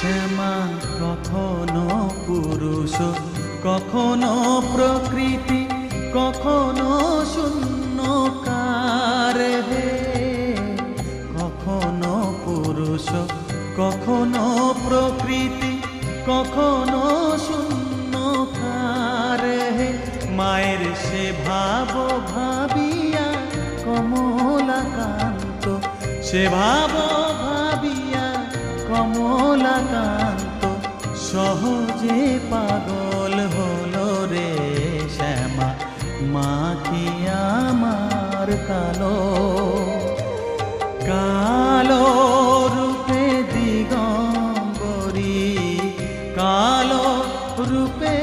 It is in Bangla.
শ্যামা কখনো পুরুষ, কখনো প্রকৃতি, কখনো শূন্যকার হে। কখনো পুরুষ, কখনো প্রকৃতি, কখনো শূন্যকার হে। মায়ের সে ভাব ভাবিয়া কমলাকান্ত, সে ভাব ভাবিয়া কমলাকান্ত সহজে পাগল হলো রে শ্যামা। মা কি আমার কালো, কালো রূপে দিগম্বরী, কালো রূপে